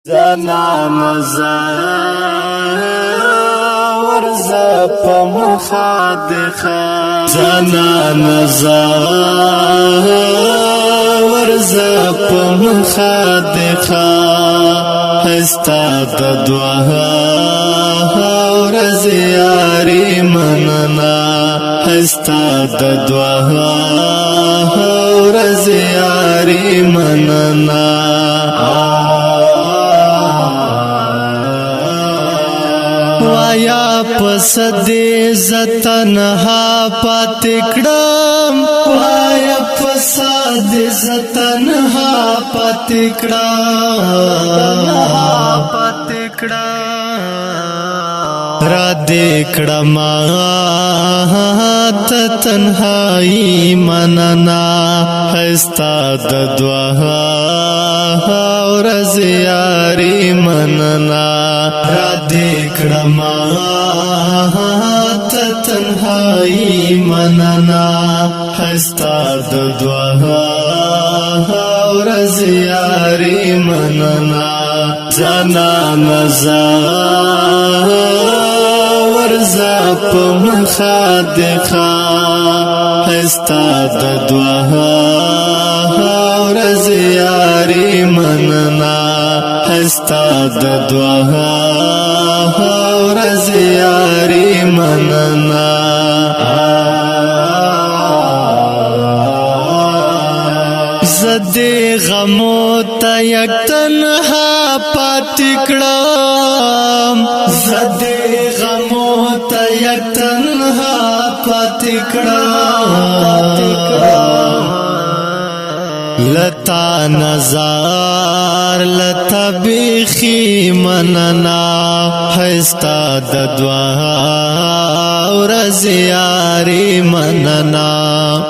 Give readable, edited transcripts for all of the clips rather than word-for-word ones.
زنان ورزا پا مخادخا زنان ورزا پا مخادخا استاد دوها ورزیاری مننا استاد دوها ورزیاری مننا وایا پس دې زتنها پاتکړم وایا پس دې زتنها پاتکړم را دې کړم ته تنهایی مننا استاد دوها ورزیاری مننا را دې کړم ته تنهایی مننا استاد دوها ورزیاری مننا زنان ورزا پا مخادخا استاد دوها ورزیاری مننا استاد دوها ورزیاری مننا زدی غمو تا یک تنها پاتکڑم زدی غمو تا یک تنها پاتکڑم لتا نظار لتا بیخی مننا استاد دوها ورزیاری مننا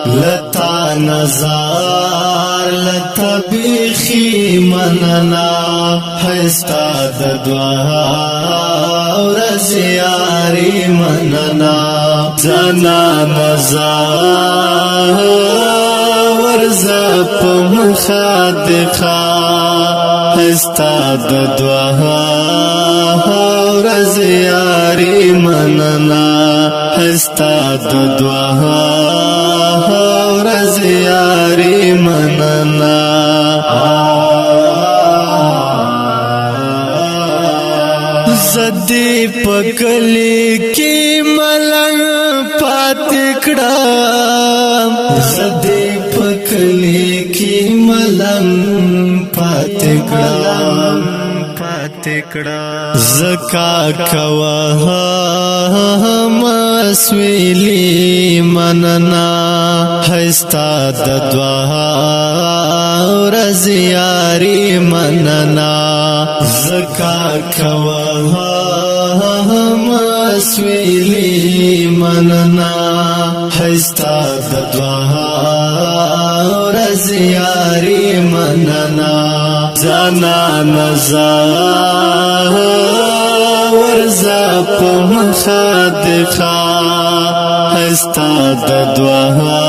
لتا نظار لتا بیخی مننا استاد دوها ورزیاری مننا زنان ورزا پا مخادخا استاد دوها ورزیاری مننا استاد دوها ورزیاری مننا زدی پکلی کی ملنگ پاتکڑم زدی پکلی کی ملنگ پاتکڑم زکا کوا مسویلی مننا استاد دوها ورزیاری مننا زکا کوا مسویلی مننا استاد دوها ورزیاری مننا زنان ورزا پا مخادخا استاد دوها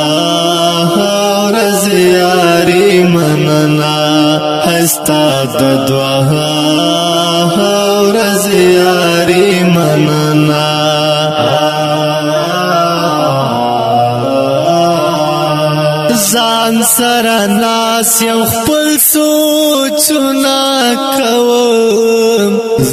ورزیاری مننا استاد دوها ورزیاری مننا ځان سره ناس یو خپل سوچونه کوم